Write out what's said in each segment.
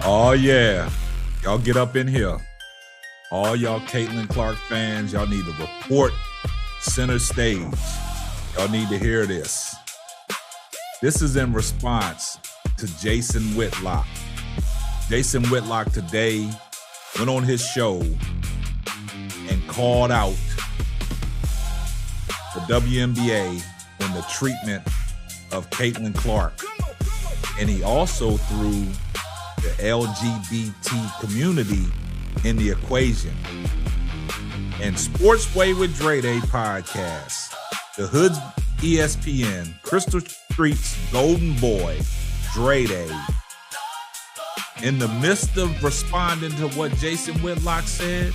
Oh, yeah. Y'all get up in here. All y'all Caitlin Clark fans, y'all need to report center stage. Y'all need to hear this. This is in response to Jason Whitlock. Jason Whitlock today went on his show and called out the WNBA on the treatment of Caitlin Clark. And he also threw the LGBT community in the equation. And Sportsway with Dray podcast, the Hood's ESPN, Crystal Street's golden boy, Dray Day, in the midst of responding to what Jason Whitlock said,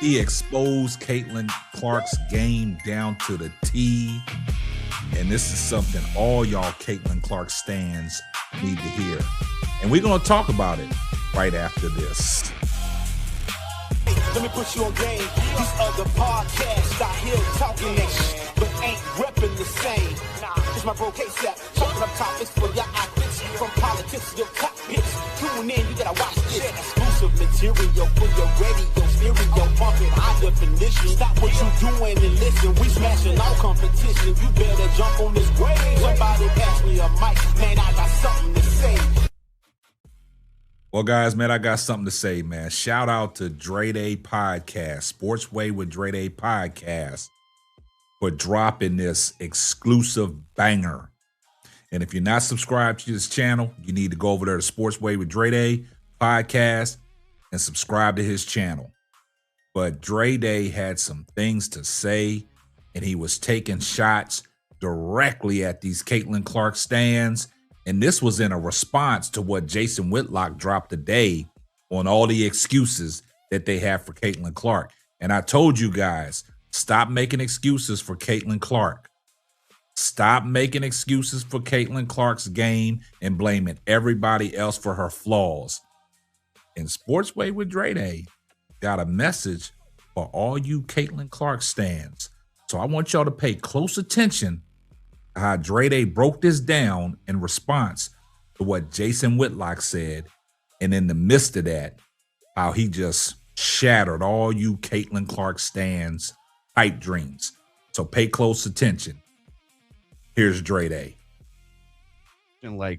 he exposed Caitlin Clark's game down to the T. And this is something all y'all Caitlin Clark stans need to hear. And we're going to talk about it right after this. Let me put you on game. These other podcasts out here talking that shit, but ain't repping the same. It's my bro K-Step, talking up topics for your outfits, from politics to your cockpits. Tune in, you gotta watch this. Exclusive material for your radio, stereo, pumping high definition. Stop what you doing and listen. We smashing all competition. You better jump on this wave. Somebody pass me a mic, man. I got something to say. Well, guys, man, I got something to say, man. Shout out to Dray Day Podcast, Sportsway with Dray Day Podcast, for dropping this exclusive banger. And if you're not subscribed to this channel, you need to go over there to Sportsway with Dray Day Podcast and subscribe to his channel. But Dray Day had some things to say, and he was taking shots directly at these Caitlin Clark stans. And this was in a response to what Jason Whitlock dropped today on all the excuses that they have for Caitlin Clark. And I told you guys, stop making excuses for Caitlin Clark. Stop making excuses for Caitlin Clark's game and blaming everybody else for her flaws. And Sportsway with Dray Day got a message for all you Caitlin Clark stans. So I want y'all to pay close attention how Dray Day broke this down in response to what Jason Whitlock said. And in the midst of that, how he just shattered all you Caitlin Clark stans' pipe dreams. So pay close attention. Here's Dray Day.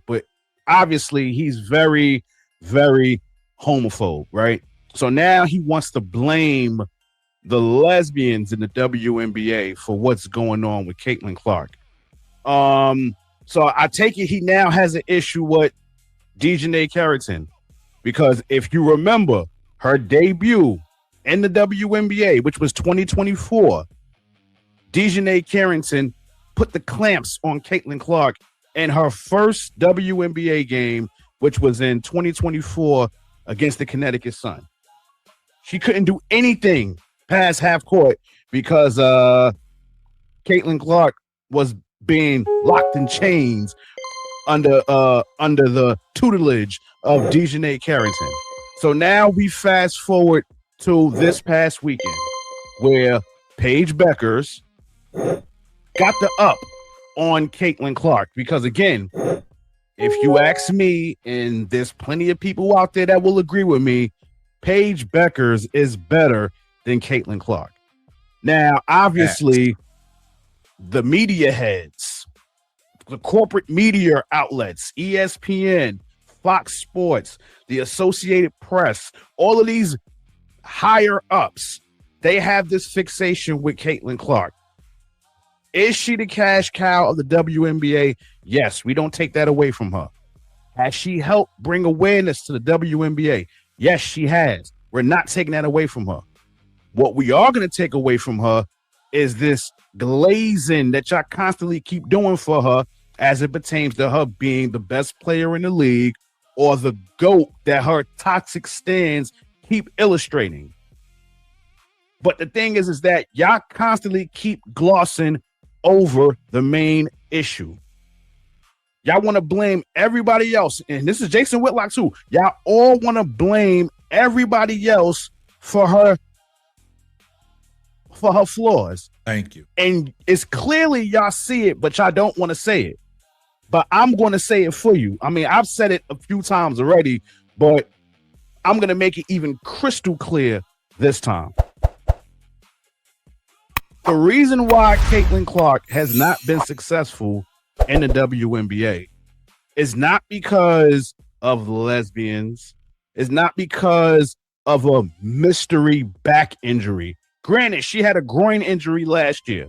But obviously he's very, very homophobe, right? So now he wants to blame the lesbians in the WNBA for what's going on with Caitlin Clark. So I take it he now has an issue with Dejanay Carrington, because if you remember her debut in the WNBA, which was 2024, Dejanay Carrington put the clamps on Caitlin Clark in her first WNBA game, which was in 2024 against the Connecticut Sun. She couldn't do anything past half court because Caitlin Clark was being locked in chains under the tutelage of Dejanay Carrington. So now we fast forward to this past weekend where Paige Beckers got the up on Caitlin Clark, because again, if you ask me, and there's plenty of people out there that will agree with me, Paige Beckers is better than Caitlin Clark. Now, obviously, the media heads, the corporate media outlets, ESPN, Fox Sports, the Associated Press, all of these higher ups, they have this fixation with Caitlin Clark. Is she the cash cow of the WNBA? Yes, we don't take that away from her. Has she helped bring awareness to the WNBA? Yes, she has. We're not taking that away from her. What we are going to take away from her is this glazing that y'all constantly keep doing for her as it pertains to her being the best player in the league, or the GOAT that her toxic stands keep illustrating. But the thing is that y'all constantly keep glossing over the main issue. Y'all want to blame everybody else. And this is Jason Whitlock too. Y'all all want to blame everybody else for her flaws. Thank you. And it's clearly y'all see it, but y'all don't want to say it. but I'm going to say it for you. I mean, I've said it a few times already, but I'm going to make it even crystal clear this time. The reason why Caitlin Clark has not been successful in the WNBA is not because of the lesbians. It's not because of a mystery back injury. Granted, she had a groin injury last year.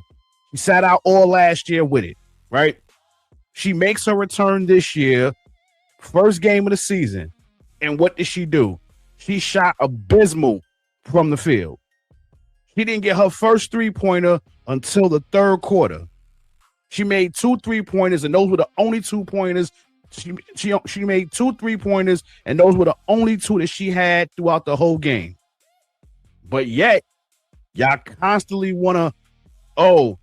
She sat out all last year with it, right? She makes her return this year, first game of the season. And what did she do? She shot abysmal from the field. She didn't get her first three-pointer until the third quarter. She made 2 3-pointers, and those were the only 2-pointers. She made 2 3-pointers, and those were the only 2 that she had throughout the whole game. But yet, y'all constantly want to,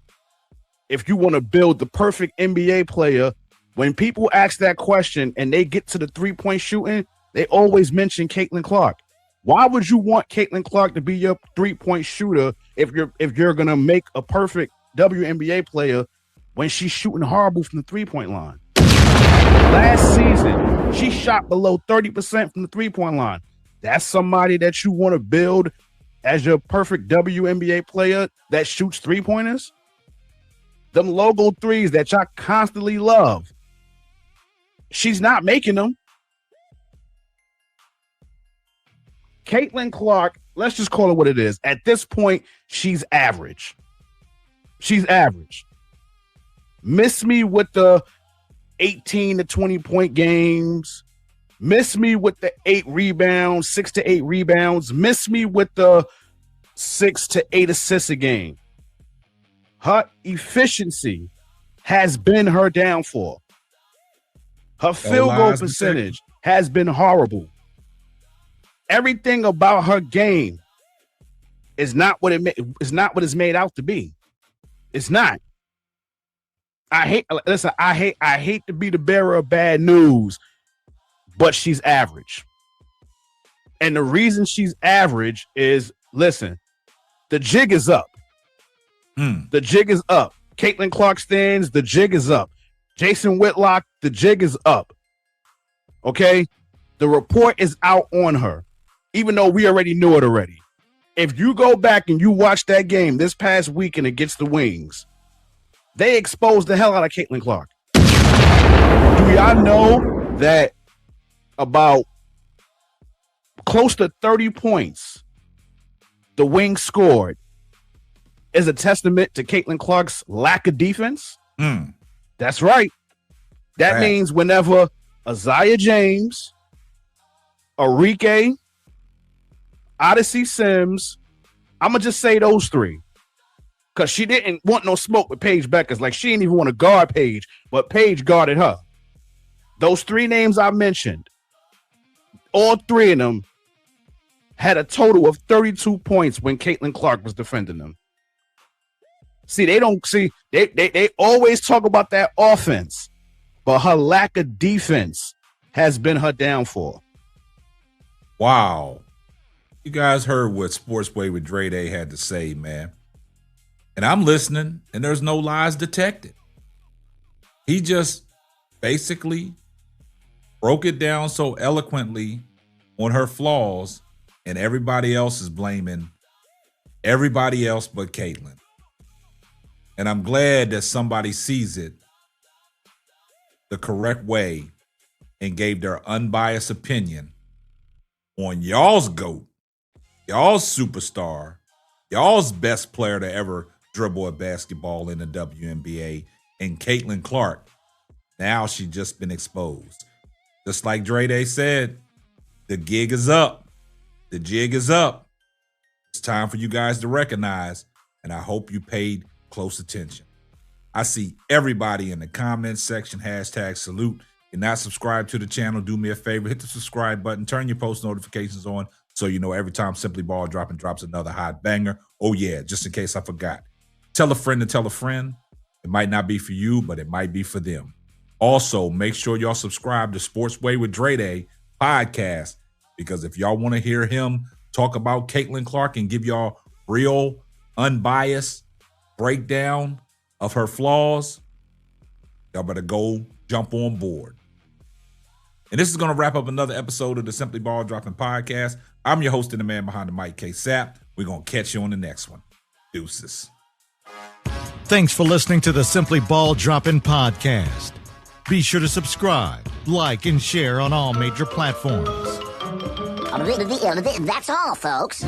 if you want to build the perfect NBA player, when people ask that question and they get to the 3-point shooting, they always mention Caitlin Clark. Why would you want Caitlin Clark to be your 3-point shooter if you're gonna make a perfect WNBA player when she's shooting horrible from the 3-point line? Last season, she shot below 30% from the 3-point line. That's somebody that you want to build as your perfect WNBA player that shoots 3-pointers? Them logo threes that y'all constantly love. She's not making them. Caitlin Clark, let's just call it what it is. At this point, she's average. She's average. Miss me with the 18 to 20 point games. Miss me with the 8 rebounds, 6 to 8 rebounds. Miss me with the 6 to 8 assists a game. Her efficiency has been her downfall. Her field goal percentage has been horrible. Everything about her game is not what it's made out to be. It's not. I hate to be the bearer of bad news, but she's average. And the reason she's average is, listen, the jig is up. The jig is up. Caitlin Clark stands, the jig is up. Jason Whitlock, the jig is up. Okay? The report is out on her, even though we already knew it already. If you go back and you watch that game this past weekend against the Wings, they exposed the hell out of Caitlin Clark. Do y'all know that about close to 30 points the Wings scored is a testament to Caitlin Clark's lack of defense? That's right. That means whenever Isaiah James, Arike, Odyssey Sims, I'm going to just say those 3. Because she didn't want no smoke with Paige Beckers. Like, she didn't even want to guard Paige, but Paige guarded her. Those 3 names I mentioned, all 3 of them had a total of 32 points when Caitlin Clark was defending them. See, they always talk about that offense, but her lack of defense has been her downfall. Wow. You guys heard what Sportsway with Dray had to say, man. And I'm listening, and there's no lies detected. He just basically broke it down so eloquently on her flaws, and everybody else is blaming everybody else but Caitlin. And I'm glad that somebody sees it the correct way and gave their unbiased opinion on y'all's GOAT, y'all's superstar, y'all's best player to ever dribble a basketball in the WNBA, and Caitlin Clark. Now she's just been exposed. Just like Dray said, the gig is up. The jig is up. It's time for you guys to recognize, and I hope you paid close attention. I see everybody in the comments section, #salute. If you're not subscribed to the channel, do me a favor, hit the subscribe button, turn your post notifications on so you know every time Simply Ball drops another hot banger. Oh yeah, just in case I forgot. Tell a friend to tell a friend. It might not be for you, but it might be for them. Also, make sure y'all subscribe to Sportsway with Dray podcast, because if y'all want to hear him talk about Caitlin Clark and give y'all real, unbiased breakdown of her flaws, y'all better go Jump on board. And this is going to wrap up another episode of the Simply Ball Dropping Podcast. I'm your host and the man behind the mic, K-Sap. We're going to catch you on the next one. Deuces. Thanks for listening to the Simply Ball Dropping Podcast. Be sure to subscribe, like, and share on all major platforms. That's all, folks.